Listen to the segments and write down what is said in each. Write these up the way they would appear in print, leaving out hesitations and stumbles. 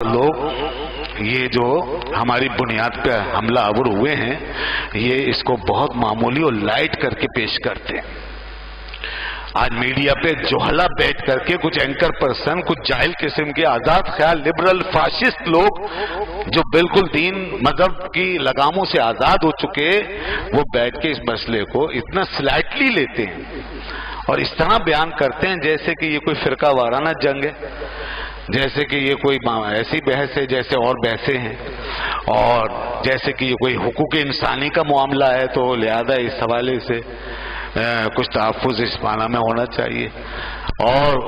لوگ یہ جو ہماری بنیاد پہ حملہ آور ہوئے ہیں یہ اس کو بہت معمولی اور لائٹ کر کے پیش کرتے ہیں. آج میڈیا پہ جوہلا بیٹھ کر کے کچھ اینکر پرسن، کچھ جاہل قسم کے آزاد خیال لبرل فاشسٹ لوگ جو بالکل دین مذہب کی لگاموں سے آزاد ہو چکے، وہ بیٹھ کے اس مسئلے کو اتنا سلائٹلی لیتے ہیں اور اس طرح بیان کرتے ہیں جیسے کہ یہ کوئی فرقہ وارانہ جنگ ہے، جیسے کہ یہ کوئی ایسی بحث ہے جیسے اور بحثیں ہیں، اور جیسے کہ یہ کوئی حقوق انسانی کا معاملہ ہے تو لہذا اس حوالے سے کچھ تحفظ اس معنی میں ہونا چاہیے اور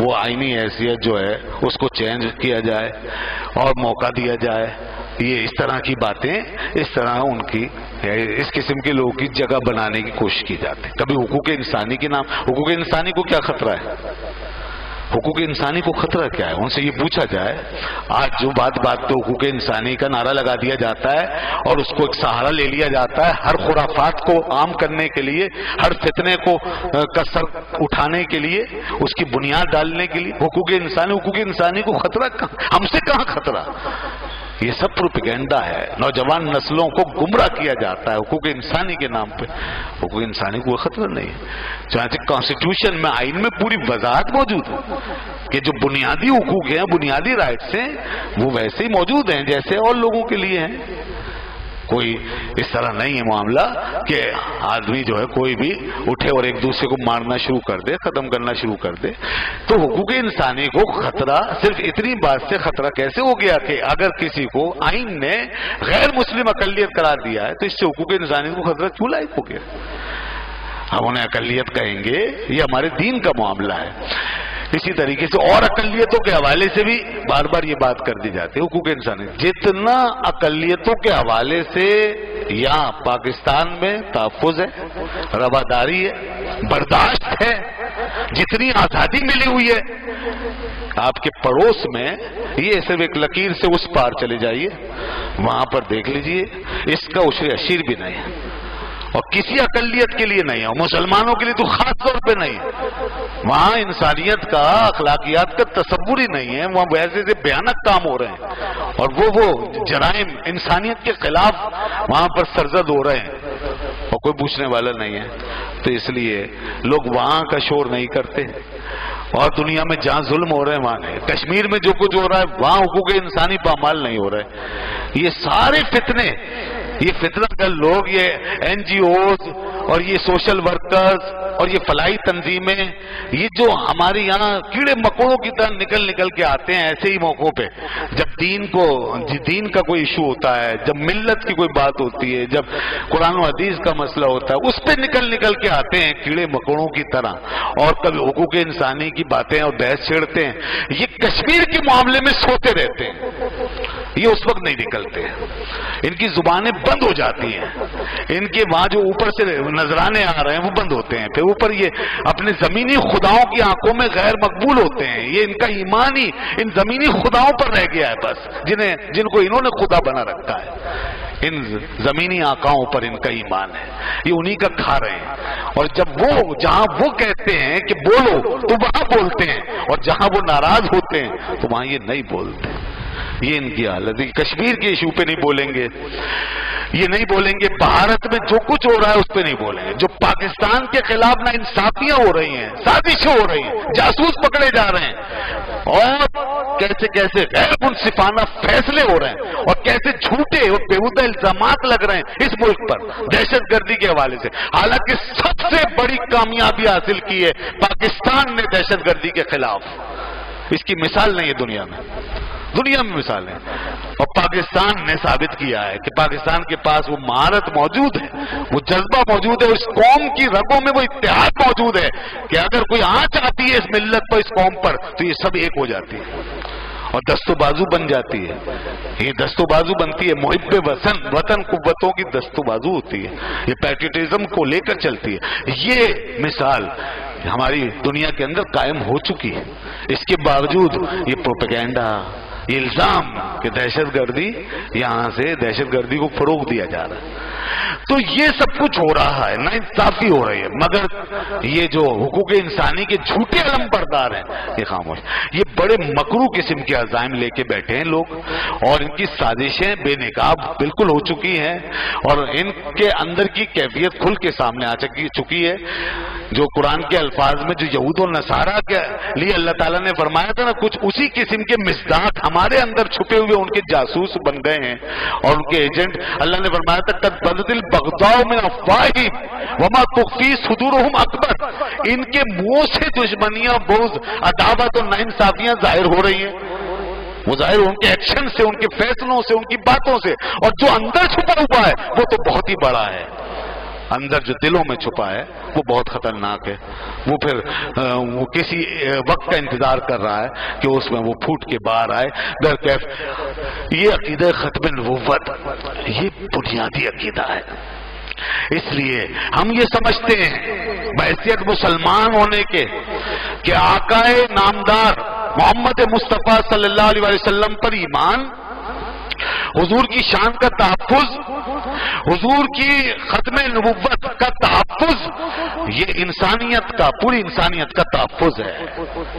وہ آئینی حیثیت جو ہے اس کو چینج کیا جائے اور موقع دیا جائے. یہ اس طرح کی باتیں اس طرح ان کی اس قسم کے لوگوں کی جگہ بنانے کی کوشش کی جاتی ہے. کبھی حقوق انسانی کے نام، حقوق انسانی کو کیا خطرہ ہے؟ حقوق انسانی کو خطرہ کیا ہے؟ ان سے یہ پوچھا جائے. آج جو بات پہ حقوق انسانی کا نعرہ لگا دیا جاتا ہے اور اس کو ایک سہارا لے لیا جاتا ہے ہر خرافات کو عام کرنے کے لیے، ہر فتنے کو کسر اٹھانے کے لیے، اس کی بنیاد ڈالنے کے لیے. حقوق انسانی کو خطرہ کہاں؟ ہم سے کہاں خطرہ؟ یہ سب پروپیگنڈا ہے. نوجوان نسلوں کو گمراہ کیا جاتا ہے حقوق انسانی کے نام پہ. حقوق انسانی کو خطرہ نہیں ہے. چنانچہ کانسٹیٹیوشن میں، آئین میں پوری وضاحت موجود ہے کہ جو بنیادی حقوق ہیں، بنیادی رائٹس ہیں، وہ ویسے ہی موجود ہیں جیسے اور لوگوں کے لیے ہیں. کوئی اس طرح نہیں ہے معاملہ کہ آدمی جو ہے کوئی بھی اٹھے اور ایک دوسرے کو مارنا شروع کر دے، ختم کرنا شروع کر دے. تو حقوق انسانی کو خطرہ صرف اتنی بات سے خطرہ کیسے ہو گیا کہ اگر کسی کو آئین نے غیر مسلم اقلیت قرار دیا ہے تو اس سے حقوق انسانی کو خطرہ کیوں لاحق ہو گیا؟ ہم انہیں اقلیت کہیں گے، یہ ہمارے دین کا معاملہ ہے. اسی طریقے سے اور اقلیتوں کے حوالے سے بھی بار بار یہ بات کر دی جاتی ہے. حقوق انسانی جتنا اقلیتوں کے حوالے سے یہاں پاکستان میں تحفظ ہے، رواداری ہے، برداشت ہے، جتنی آزادی ملی ہوئی ہے، آپ کے پڑوس میں یہ صرف ایک لکیر سے اس پار چلے جائیے، وہاں پر دیکھ لیجئے اس کا عشر عشیر بھی نہیں ہے. اور کسی اقلیت کے لیے نہیں ہے، مسلمانوں کے لیے تو خاص طور پہ نہیں ہے. وہاں انسانیت کا، اخلاقیات کا تصور ہی نہیں ہے. وہاں ویسے سے بھیانک کام ہو رہے ہیں اور وہ جرائم انسانیت کے خلاف وہاں پر سرزد ہو رہے ہیں اور کوئی پوچھنے والا نہیں ہے. تو اس لیے لوگ وہاں کا شور نہیں کرتے اور دنیا میں جہاں ظلم ہو رہے ہیں وہاں نہیں. کشمیر میں جو کچھ ہو رہا ہے وہاں حقوق انسانی پامال نہیں ہو رہے. یہ سارے فتنے، یہ فتنہ گر لوگ، یہ این جی اوز اور یہ سوشل ورکرز اور یہ فلاحی تنظیمیں، یہ جو ہمارے یہاں کیڑے مکوڑوں کی طرح نکل کے آتے ہیں ایسے ہی موقعوں پہ، جب دین کا کوئی ایشو ہوتا ہے، جب ملت کی کوئی بات ہوتی ہے، جب قرآن و حدیث کا مسئلہ ہوتا ہے، اس پہ نکل کے آتے ہیں کیڑے مکوڑوں کی طرح اور کبھی حقوق انسانی کی باتیں اور بحث چھیڑتے ہیں. یہ کشمیر کے معاملے میں سوتے رہتے ہیں، یہ اس وقت نہیں نکلتے. ان کی زبانیں بند ہو جاتی ہیں، ان کے وہاں جو اوپر سے نذرانے آ رہے ہیں وہ بند ہوتے ہیں. پھر اوپر یہ اپنے زمینی خداؤں کی آنکھوں میں غیر مقبول ہوتے ہیں. یہ ان کا ایمان ہی ان زمینی خداؤں پر رہ گیا ہے بس، جن کو انہوں نے خدا بنا رکھا ہے. ان زمینی آقاؤں پر ان کا ایمان ہے، یہ انہی کا کھا رہے ہیں. اور جب جہاں وہ کہتے ہیں کہ بولو تو وہاں بولتے ہیں، اور جہاں وہ ناراض ہوتے ہیں تو وہاں یہ نہیں بولتے. یہ ان کی حالت ہے. کشمیر کے ایشو پہ نہیں بولیں گے، یہ نہیں بولیں گے. بھارت میں جو کچھ ہو رہا ہے اس پہ نہیں بولیں گے. جو پاکستان کے خلاف نا انصافیاں ہو رہی ہیں، سازشیں ہو رہی ہیں، جاسوس پکڑے جا رہے ہیں اور کیسے غیر منصفانہ فیصلے ہو رہے ہیں اور کیسے جھوٹے اور بیہودہ الزامات لگ رہے ہیں اس ملک پر دہشت گردی کے حوالے سے. حالانکہ سب سے بڑی کامیابی حاصل کی ہے پاکستان نے دہشت گردی کے خلاف. اس کی مثال نہیں ہے دنیا میں مثال ہے. اور پاکستان نے ثابت کیا ہے کہ پاکستان کے پاس وہ مہارت موجود ہے، وہ جذبہ موجود ہے، اس قوم کی رگوں میں وہ اتحاد موجود ہے کہ اگر کوئی آنچ آتی ہے اس ملت پر، اس قوم پر، تو یہ سب ایک ہو جاتی ہے اور دست و بازو بن جاتی ہے. یہ دست و بازو بنتی ہے، محب وطن قوتوں کی دست و بازو ہوتی ہے، یہ پیٹریٹزم کو لے کر چلتی ہے. یہ مثال ہماری دنیا کے اندر قائم ہو چکی ہے. اس کے باوجود یہ پروپیگنڈا، یہ الزام کہ دہشت گردی یہاں سے دہشت گردی کو فروغ دیا جا رہا ہے. تو یہ سب کچھ ہو رہا ہے، ناانصافی ہو رہی ہے، مگر یہ جو حقوق انسانی کے جھوٹے علم بردار ہیں یہ خاموش. یہ بڑے مکروہ قسم کے عزائم لے کے بیٹھے ہیں لوگ، اور ان کی سازشیں بے نقاب بالکل ہو چکی ہیں، اور ان کے اندر کی کیفیت کھل کے سامنے آ چکی ہے. جو قرآن کے الفاظ میں جو یہود و نصارہ کے لیے اللہ تعالیٰ نے فرمایا تھا نا، کچھ اسی قسم کے مصداق ہمارے اندر چھپے ہوئے ان کے جاسوس بن گئے ہیں اور ان کے ایجنٹ. اللہ نے فرمایا تھا قد بدت البغضاء من افواہہم وما تخفی صدورہم اکبر. ان کے منہوں سے دشمنیاں، بغض، عداوت اور ناانصافیاں ظاہر ہو رہی ہیں. وہ ظاہر ان کے ایکشن سے، ان کے فیصلوں سے، ان کی باتوں سے. اور جو اندر چھپا ہوا ہے وہ تو بہت ہی بڑا ہے. اندر جو دلوں میں چھپا ہے وہ بہت خطرناک ہے. وہ پھر وہ کسی وقت کا انتظار کر رہا ہے کہ اس میں وہ پھوٹ کے باہر آئے. در کیف یہ عقیدہ ختم نبوت یہ بنیادی عقیدہ ہے. اس لیے ہم یہ سمجھتے ہیں بحیثیت مسلمان ہونے کے کہ آقا نامدار محمد مصطفیٰ صلی اللہ علیہ وسلم پر ایمان، حضور کی شان کا تحفظ، حضور کی ختم نبوت کا تحفظ، یہ انسانیت کا، پوری انسانیت کا تحفظ ہے.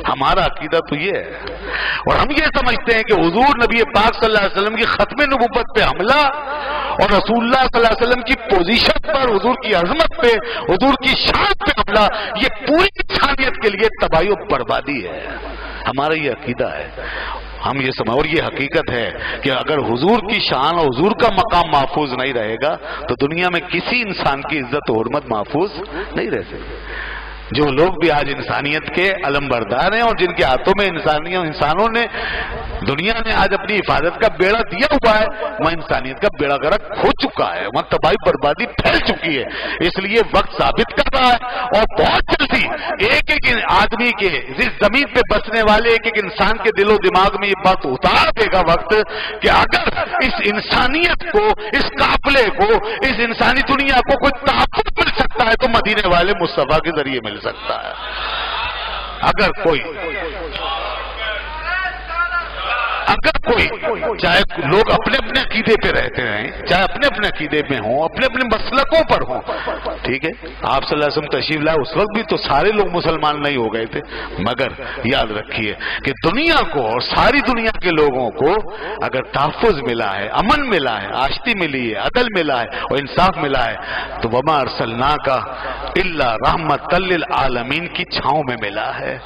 ہمارا عقیدہ تو یہ ہے. اور ہم یہ سمجھتے ہیں کہ حضور نبی پاک صلی اللہ علیہ وسلم کی ختم نبوت پہ حملہ اور رسول اللہ صلی اللہ علیہ وسلم کی پوزیشن پر، حضور کی عظمت پہ، حضور کی شان پہ حملہ، یہ پوری انسانیت کے لیے تباہی و بربادی ہے. ہمارا یہ عقیدہ ہے. ہم یہ سمجھ، اور یہ حقیقت ہے کہ اگر حضور کی شان اور حضور کا مقام محفوظ نہیں رہے گا تو دنیا میں کسی انسان کی عزت و حرمت محفوظ نہیں رہ سکتی. جو لوگ بھی آج انسانیت کے علم بردار ہیں اور جن کے ہاتھوں میں انسانوں نے، دنیا نے آج اپنی حفاظت کا بیڑا دیا ہوا ہے، وہاں انسانیت کا بیڑا غرق ہو چکا ہے، وہاں تباہی بربادی پھیل چکی ہے. اس لیے وقت ثابت کر رہا ہے اور بہت جلدی ایک ایک آدمی کے، اس زمین پہ بسنے والے ایک ایک انسان کے دل و دماغ میں یہ بات اتار دے گا وقت کہ اگر اس انسانیت کو، اس قافلے کو، اس انسانی دنیا کو کوئی تحفظ مل سکتا ہے تو مدینے والے مصطفیٰ کے ذریعے مل سکتا ہے. اگر کوئی چاہے لوگ اپنے اپنے عقیدے پہ رہتے رہیں، چاہے اپنے اپنے عقیدے میں ہوں، اپنے اپنے مسلکوں پر ہوں، ٹھیک ہے. آپ صلی اللہ علیہ وسلم تشریف لائے اس وقت بھی تو سارے لوگ مسلمان نہیں ہو گئے تھے. مگر یاد رکھیے کہ دنیا کو اور ساری دنیا کے لوگوں کو اگر تحفظ ملا ہے، امن ملا ہے، آشتی ملی ہے، عدل ملا ہے اور انصاف ملا ہے تو وما ارسلناک الا رحمۃ للعالمین کی چھاؤں میں ملا ہے،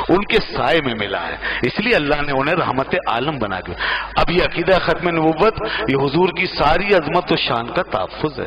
ان کے سائے میں ملا ہے. اس لیے اللہ نے انہیں رحمت عالم بنا کے. اب یہ عقیدہ ختم نبوت یہ حضور کی ساری عظمت و شان کا تحفظ ہے.